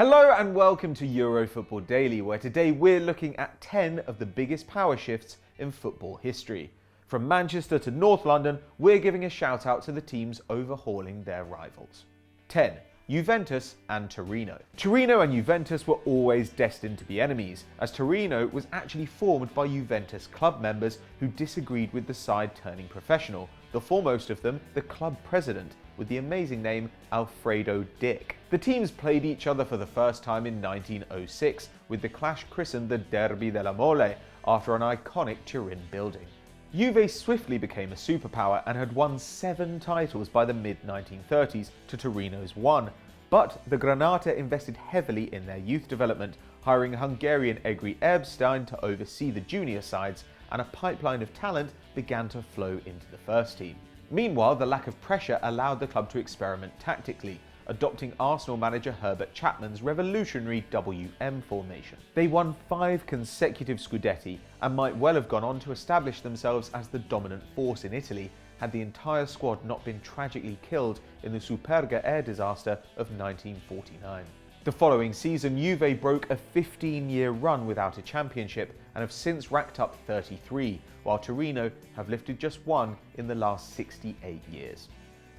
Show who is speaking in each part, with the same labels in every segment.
Speaker 1: Hello and welcome to Euro Football Daily, where today we're looking at 10 of the biggest power shifts in football history. From Manchester to North London, we're giving a shout out to the teams overhauling their rivals. 10. Juventus and Torino. Torino and Juventus were always destined to be enemies, as Torino was actually formed by Juventus club members who disagreed with the side turning professional, the foremost of them the club president, with the amazing name Alfredo Dick. The teams played each other for the first time in 1906, with the clash christened the Derby della Mole after an iconic Turin building. Juve swiftly became a superpower and had won 7 titles by the mid-1930s to Torino's 1, but the Granata invested heavily in their youth development, hiring Hungarian Egri Erbstein to oversee the junior sides, and a pipeline of talent began to flow into the first team. Meanwhile, the lack of pressure allowed the club to experiment tactically, adopting Arsenal manager Herbert Chapman's revolutionary WM formation. They won 5 consecutive Scudetti and might well have gone on to establish themselves as the dominant force in Italy had the entire squad not been tragically killed in the Superga air disaster of 1949. The following season, Juve broke a 15-year run without a championship and have since racked up 33, while Torino have lifted just 1 in the last 68 years.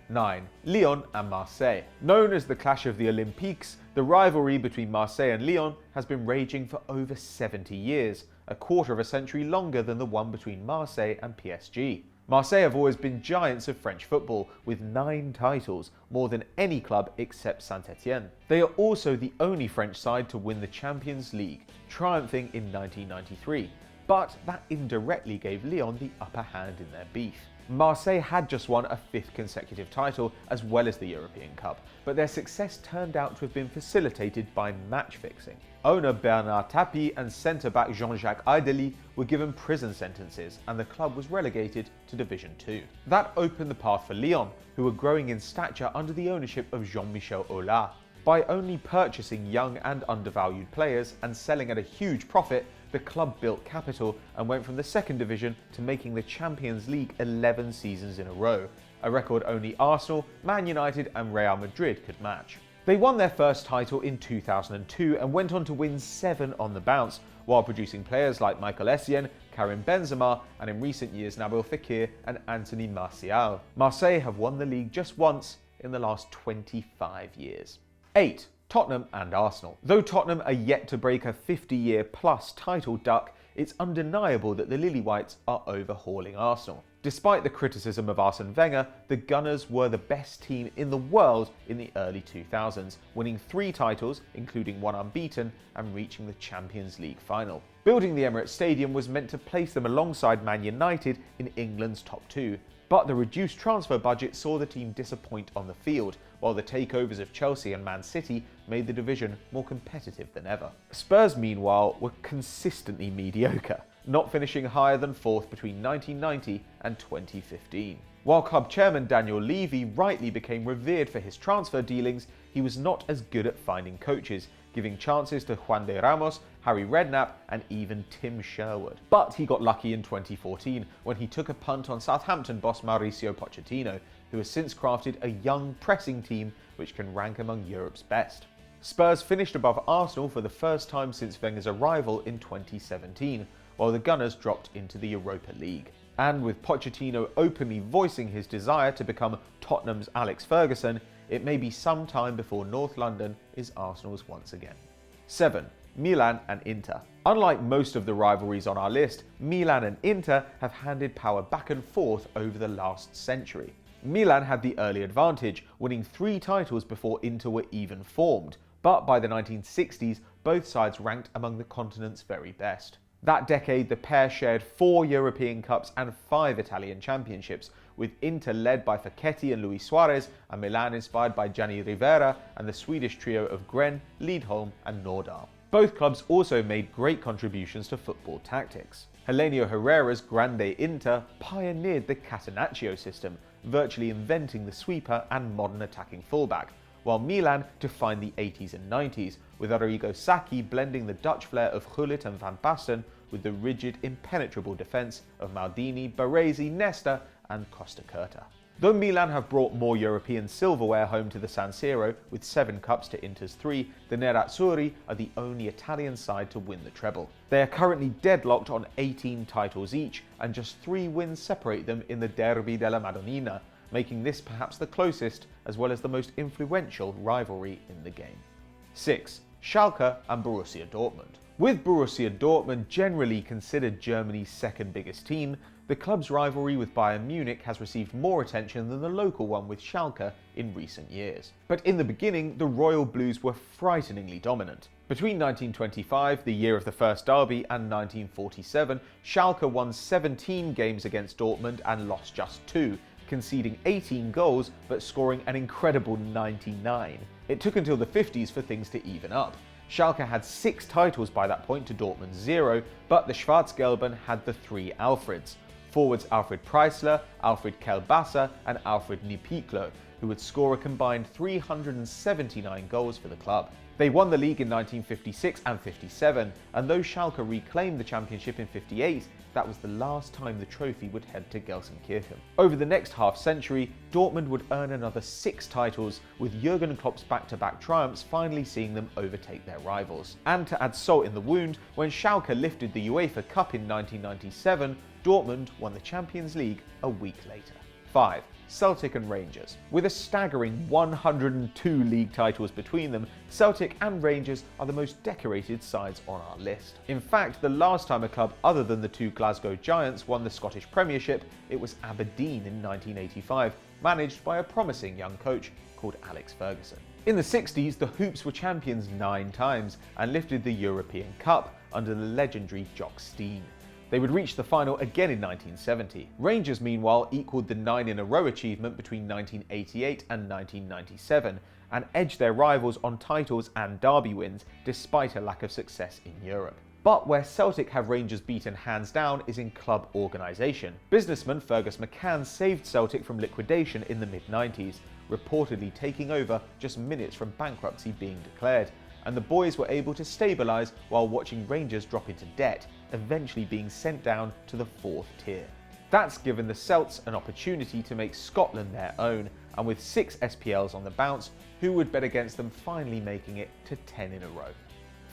Speaker 1: 9. Lyon and Marseille. Known as the Clash of the Olympiques, the rivalry between Marseille and Lyon has been raging for over 70 years, a quarter of a century longer than the one between Marseille and PSG. Marseille have always been giants of French football, with 9 titles, more than any club except Saint-Etienne. They are also the only French side to win the Champions League, triumphing in 1993, but that indirectly gave Lyon the upper hand in their beef. Marseille had just won a 5th consecutive title as well as the European Cup, but their success turned out to have been facilitated by match fixing. Owner Bernard Tapie and centre-back Jean-Jacques Idely were given prison sentences and the club was relegated to Division 2. That opened the path for Lyon, who were growing in stature under the ownership of Jean-Michel Aulas. By only purchasing young and undervalued players and selling at a huge profit, the club built capital and went from the 2nd division to making the Champions League 11 seasons in a row, a record only Arsenal, Man United and Real Madrid could match. They won their first title in 2002 and went on to win 7 on the bounce, while producing players like Michael Essien, Karim Benzema and in recent years Nabil Fekir and Anthony Martial. Marseille have won the league just once in the last 25 years. 8. Tottenham and Arsenal. Though Tottenham are yet to break a 50-year plus title duck, it's undeniable that the Lily-Whites are overhauling Arsenal. Despite the criticism of Arsene Wenger, the Gunners were the best team in the world in the early 2000s, winning 3 titles, including 1 unbeaten, and reaching the Champions League final. Building the Emirates Stadium was meant to place them alongside Man United in England's top 2, but the reduced transfer budget saw the team disappoint on the field, while the takeovers of Chelsea and Man City made the division more competitive than ever. Spurs, meanwhile, were consistently mediocre, not finishing higher than 4th between 1990 and 2015. While club chairman Daniel Levy rightly became revered for his transfer dealings, he was not as good at finding coaches, giving chances to Juan de Ramos, Harry Redknapp and even Tim Sherwood. But he got lucky in 2014 when he took a punt on Southampton boss Mauricio Pochettino, who has since crafted a young pressing team which can rank among Europe's best. Spurs finished above Arsenal for the first time since Wenger's arrival in 2017, while the Gunners dropped into the Europa League. And with Pochettino openly voicing his desire to become Tottenham's Alex Ferguson, it may be some time before North London is Arsenal's once again. 7. Milan and Inter. Unlike most of the rivalries on our list, Milan and Inter have handed power back and forth over the last century. Milan had the early advantage, winning 3 titles before Inter were even formed, but by the 1960s, both sides ranked among the continent's very best. That decade, the pair shared 4 European Cups and 5 Italian championships, with Inter led by Facchetti and Luis Suarez, and Milan inspired by Gianni Rivera and the Swedish trio of Gren, Lidholm and Nordahl. Both clubs also made great contributions to football tactics. Helenio Herrera's Grande Inter pioneered the Catenaccio system, virtually inventing the sweeper and modern attacking fullback, while Milan defined the 80s and 90s, with Arrigo Sacchi blending the Dutch flair of Gullit and Van Basten with the rigid, impenetrable defence of Maldini, Baresi, Nesta and Costa Curta. Though Milan have brought more European silverware home to the San Siro, with 7 cups to Inter's 3, the Nerazzurri are the only Italian side to win the treble. They are currently deadlocked on 18 titles each, and just 3 wins separate them in the Derby della Madonnina, making this perhaps the closest, as well as the most influential rivalry in the game. 6. Schalke and Borussia Dortmund. With Borussia Dortmund generally considered Germany's second biggest team, the club's rivalry with Bayern Munich has received more attention than the local one with Schalke in recent years. But in the beginning, the Royal Blues were frighteningly dominant. Between 1925, the year of the first derby, and 1947, Schalke won 17 games against Dortmund and lost just 2, conceding 18 goals but scoring an incredible 99. It took until the 50s for things to even up. Schalke had 6 titles by that point to Dortmund's 0, but the Schwarz-Gelben had the 3 Alfreds. Forwards Alfred Preisler, Alfred Kelbasser and Alfred Nipiklo, who would score a combined 379 goals for the club. They won the league in 1956 and 57, and though Schalke reclaimed the championship in 58, that was the last time the trophy would head to Gelsenkirchen. Over the next half-century, Dortmund would earn another 6 titles, with Jurgen Klopp's back-to-back triumphs finally seeing them overtake their rivals. And to add salt in the wound, when Schalke lifted the UEFA Cup in 1997, Dortmund won the Champions League a week later. 5. Celtic and Rangers. With a staggering 102 league titles between them, Celtic and Rangers are the most decorated sides on our list. In fact, the last time a club other than the 2 Glasgow Giants won the Scottish Premiership, it was Aberdeen in 1985, managed by a promising young coach called Alex Ferguson. In the 60s, the Hoops were champions 9 times and lifted the European Cup under the legendary Jock Stein. They would reach the final again in 1970. Rangers, meanwhile, equalled the 9-in-a-row achievement between 1988 and 1997, and edged their rivals on titles and derby wins, despite a lack of success in Europe. But where Celtic have Rangers beaten hands down is in club organisation. Businessman Fergus McCann saved Celtic from liquidation in the mid-90s, reportedly taking over just minutes from bankruptcy being declared, and the boys were able to stabilise while watching Rangers drop into debt, eventually being sent down to the 4th tier. That's given the Celts an opportunity to make Scotland their own, and with 6 SPLs on the bounce, who would bet against them finally making it to 10 in a row?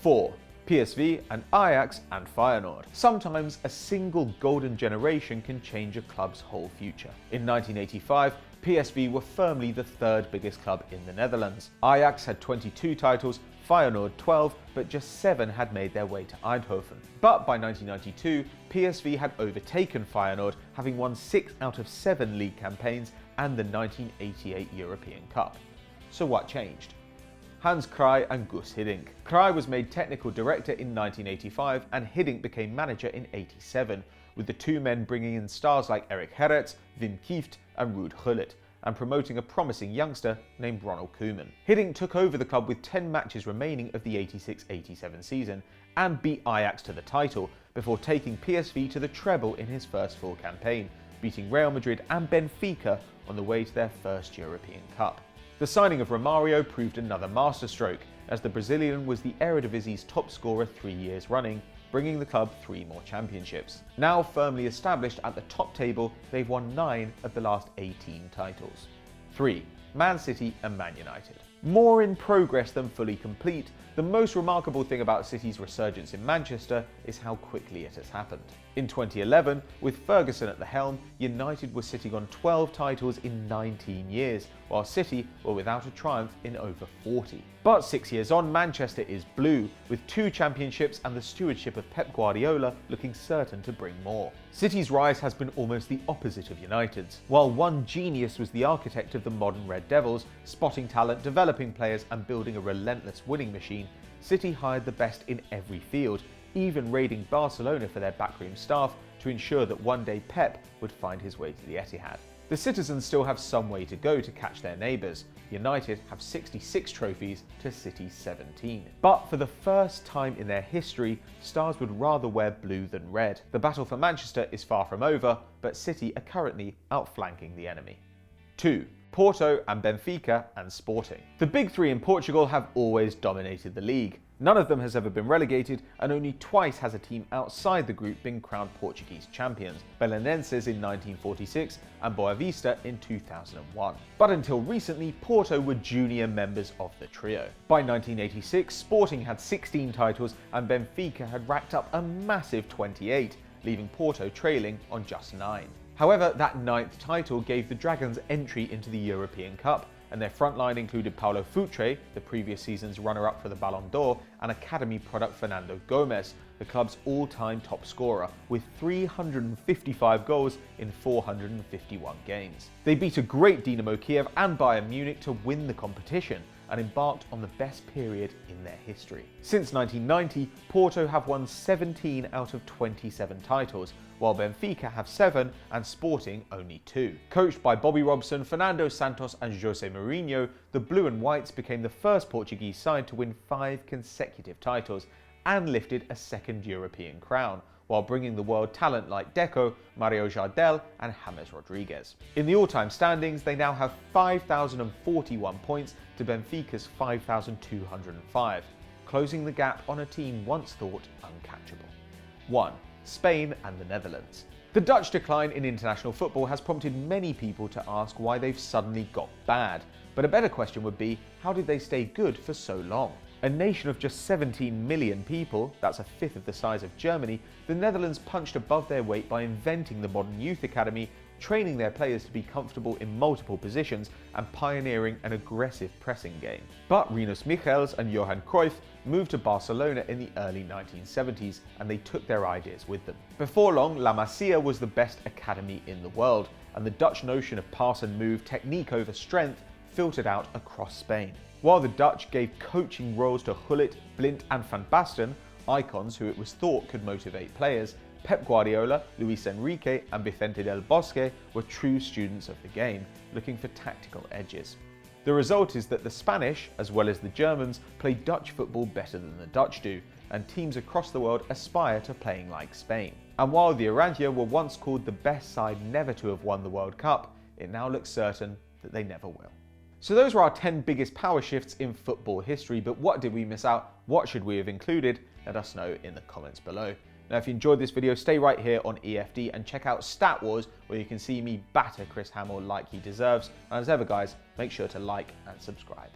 Speaker 1: 4. PSV and Ajax and Feyenoord. Sometimes a single golden generation can change a club's whole future. In 1985, PSV were firmly the 3rd biggest club in the Netherlands. Ajax had 22 titles, Feyenoord 12, but just 7 had made their way to Eindhoven. But by 1992, PSV had overtaken Feyenoord, having won 6 out of 7 league campaigns and the 1988 European Cup. So what changed? Hans Kraaij and Guus Hiddink. Kraaij was made technical director in 1985 and Hiddink became manager in 87, with the 2 men bringing in stars like Erik Gerrits, Wim Kieft and Ruud Gullit, and promoting a promising youngster named Ronald Koeman. Hiddink took over the club with 10 matches remaining of the 86-87 season and beat Ajax to the title, before taking PSV to the treble in his first full campaign, beating Real Madrid and Benfica on the way to their first European Cup. The signing of Romario proved another masterstroke, as the Brazilian was the Eredivisie's top scorer 3 years running, bringing the club 3 more championships. Now firmly established at the top table, they've won 9 of the last 18 titles. 3. Man City and Man United. More in progress than fully complete, the most remarkable thing about City's resurgence in Manchester is how quickly it has happened. In 2011, with Ferguson at the helm, United were sitting on 12 titles in 19 years, while City were without a triumph in over 40. But 6 years on, Manchester is blue, with 2 championships and the stewardship of Pep Guardiola looking certain to bring more. City's rise has been almost the opposite of United's. While one genius was the architect of the modern Red Devils, spotting talent, developing players and building a relentless winning machine, City hired the best in every field, even raiding Barcelona for their backroom staff to ensure that one day Pep would find his way to the Etihad. The citizens still have some way to go to catch their neighbours. United have 66 trophies to City's 17. But for the first time in their history, stars would rather wear blue than red. The battle for Manchester is far from over, but City are currently outflanking the enemy. 2. Porto and Benfica and Sporting. The big three in Portugal have always dominated the league. None of them has ever been relegated, and only twice has a team outside the group been crowned Portuguese champions, Belenenses in 1946 and Boavista in 2001. But until recently, Porto were junior members of the trio. By 1986, Sporting had 16 titles and Benfica had racked up a massive 28, leaving Porto trailing on just 9. However, that 9th title gave the Dragons entry into the European Cup, and their front line included Paulo Futre, the previous season's runner-up for the Ballon d'Or, and academy product Fernando Gomes, the club's all-time top scorer, with 355 goals in 451 games. They beat a great Dinamo Kiev and Bayern Munich to win the competition, and embarked on the best period in their history. Since 1990, Porto have won 17 out of 27 titles, while Benfica have 7 and Sporting only 2. Coached by Bobby Robson, Fernando Santos and Jose Mourinho, the Blue and Whites became the first Portuguese side to win 5 consecutive titles and lifted a second European crown, while bringing the world talent like Deco, Mario Jardel and James Rodriguez. In the all-time standings, they now have 5,041 points to Benfica's 5,205, closing the gap on a team once thought uncatchable. 1. Spain and the Netherlands. The Dutch decline in international football has prompted many people to ask why they've suddenly got bad, but a better question would be, how did they stay good for so long? A nation of just 17 million people, that's a fifth of the size of Germany, the Netherlands punched above their weight by inventing the modern youth academy, training their players to be comfortable in multiple positions, and pioneering an aggressive pressing game. But Rinus Michels and Johan Cruyff moved to Barcelona in the early 1970s, and they took their ideas with them. Before long, La Masia was the best academy in the world, and the Dutch notion of pass and move, technique over strength, filtered out across Spain. While the Dutch gave coaching roles to Gullit, Blind and Van Basten, icons who it was thought could motivate players, Pep Guardiola, Luis Enrique and Vicente del Bosque were true students of the game, looking for tactical edges. The result is that the Spanish, as well as the Germans, play Dutch football better than the Dutch do, and teams across the world aspire to playing like Spain. And while the Oranje were once called the best side never to have won the World Cup, it now looks certain that they never will. So those were our 10 biggest power shifts in football history, but what did we miss out? What should we have included? Let us know in the comments below. Now if you enjoyed this video, stay right here on EFD and check out Stat Wars, where you can see me batter Chris Hamill like he deserves. And as ever guys, make sure to like and subscribe.